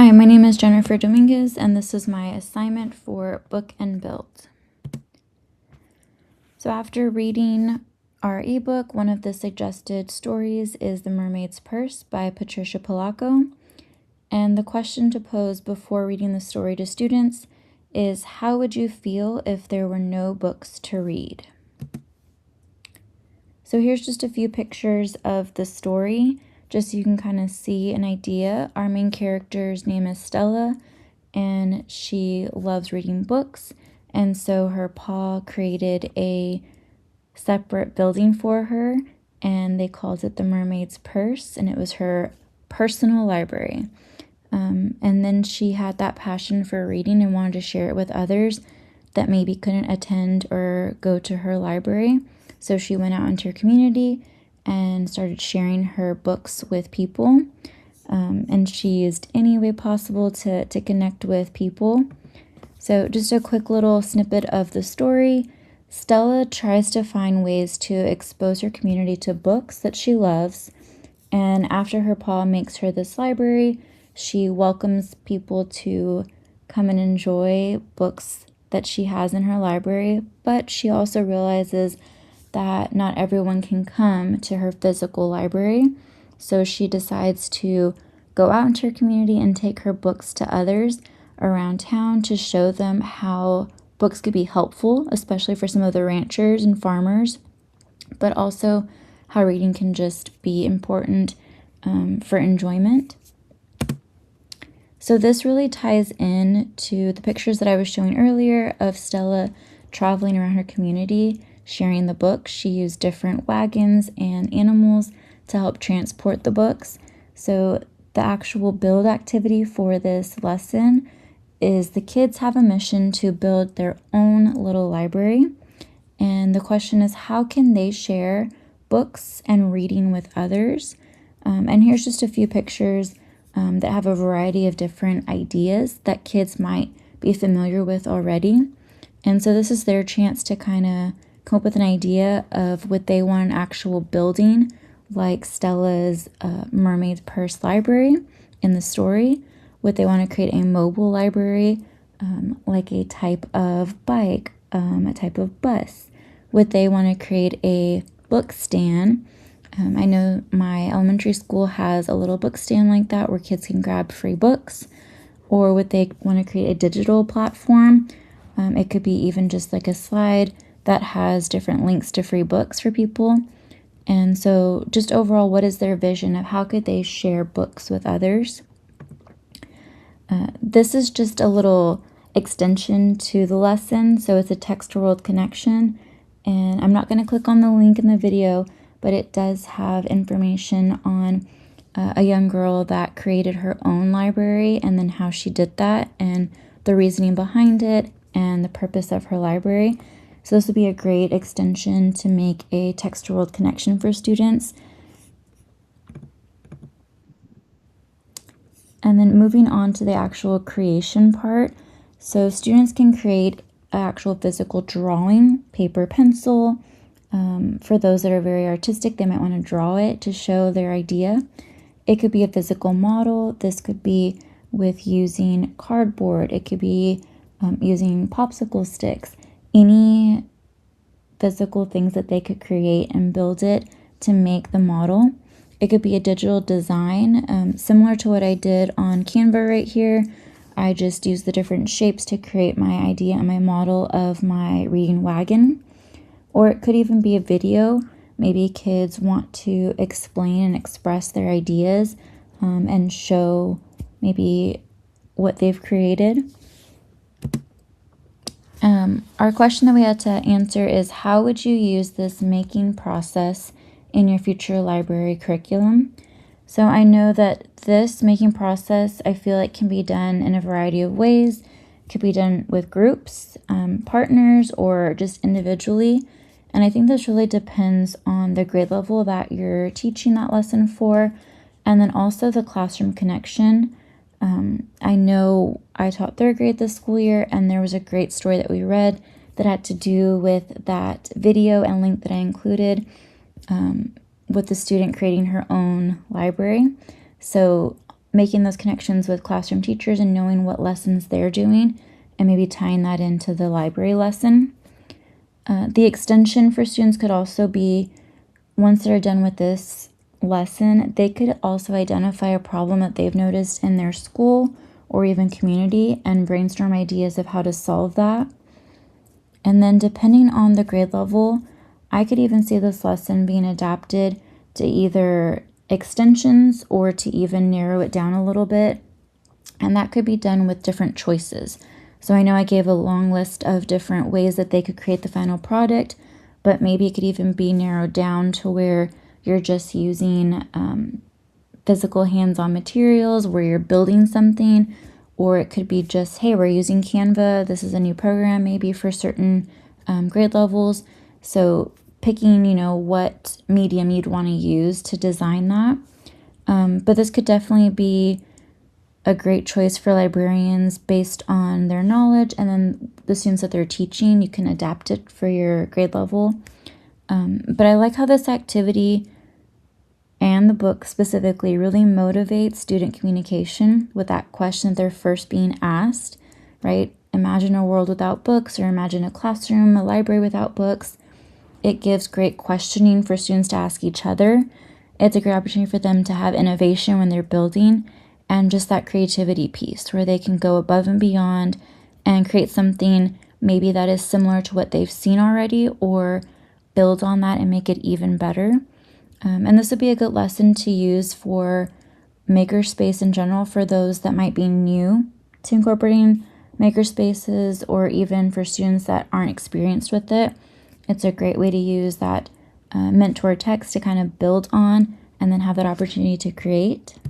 Hi, my name is Jennifer Dominguez, and this is my assignment for Book and Build. So after reading our ebook, one of the suggested stories is The Mermaid's Purse by Patricia Polacco. And the question to pose before reading the story to students is, how would you feel if there were no books to read? So here's just a few pictures of the story, just so you can kind of see an idea. Our main character's name is Stella, and she loves reading books, and so her pa created a separate building for her, and they called it the Mermaid's Purse, and it was her personal library. And then she had that passion for reading and wanted to share it with others that maybe couldn't attend or go to her library. So she went out into her community and started sharing her books with people. And she used any way possible to connect with people. So just a quick little snippet of the story. Stella tries to find ways to expose her community to books that she loves. And after her pa makes her this library, she welcomes people to come and enjoy books that she has in her library. But she also realizes that not everyone can come to her physical library. So she decides to go out into her community and take her books to others around town to show them how books could be helpful, especially for some of the ranchers and farmers, but also how reading can just be important for enjoyment. So this really ties in to the pictures that I was showing earlier of Stella traveling around her community, sharing the books. She used different wagons and animals to help transport the books. So the actual build activity for this lesson is the kids have a mission to build their own little library. And the question is, how can they share books and reading with others? And here's just a few pictures that have a variety of different ideas that kids might be familiar with already. And so this is their chance to kind of come up with an idea of what they want an actual building, like Stella's Mermaid's Purse library in the story. What they want to create a mobile library, like a type of bike, a type of bus. What they want to create a book stand. I know my elementary school has a little book stand like that where kids can grab free books. Or what they want to create a digital platform. It could be even just like a slide that has different links to free books for people. And so just overall, what is their vision of how could they share books with others? This is just a little extension to the lesson. So it's a text to world connection. And I'm not going to click on the link in the video, but it does have information on a young girl that created her own library and then how she did that and the reasoning behind it and the purpose of her library. So this would be a great extension to make a text to world connection for students. And then moving on to the actual creation part. So students can create an actual physical drawing, paper, pencil. For those that are very artistic, they might want to draw it to show their idea. It could be a physical model. This could be with using cardboard. It could be using popsicle sticks. Any physical things that they could create and build it to make the model. It could be a digital design, similar to what I did on Canva right here. I just used the different shapes to create my idea and my model of my reading wagon. Or it could even be a video. Maybe kids want to explain and express their ideas and show maybe what they've created. Our question that we had to answer is, how would you use this making process in your future library curriculum? So I know that this making process, I feel like can be done in a variety of ways. It could be done with groups, partners, or just individually. And I think this really depends on the grade level that you're teaching that lesson for, and then also the classroom connection. I know I taught third grade this school year, and there was a great story that we read that had to do with that video and link that I included with the student creating her own library. So making those connections with classroom teachers and knowing what lessons they're doing and maybe tying that into the library lesson. The extension for students could also be, once they're done with this lesson, they could also identify a problem that they've noticed in their school or even community and brainstorm ideas of how to solve that. And then depending on the grade level, I could even see this lesson being adapted to either extensions or to even narrow it down a little bit. And that could be done with different choices. So I know I gave a long list of different ways that they could create the final product, but maybe it could even be narrowed down to where you're just using physical hands-on materials, where you're building something, or it could be just, hey, we're using Canva. This is a new program maybe for certain grade levels. So picking, what medium you'd want to use to design that. But this could definitely be a great choice for librarians based on their knowledge, and then the students that they're teaching, you can adapt it for your grade level. But I like how this activity and the book specifically really motivates student communication with that question that they're first being asked, right? Imagine a world without books, or imagine a classroom, a library without books. It gives great questioning for students to ask each other. It's a great opportunity for them to have innovation when they're building, and just that creativity piece where they can go above and beyond and create something maybe that is similar to what they've seen already, or build on that and make it even better. And this would be a good lesson to use for makerspace in general for those that might be new to incorporating makerspaces, or even for students that aren't experienced with it. It's a great way to use that mentor text to kind of build on and then have that opportunity to create.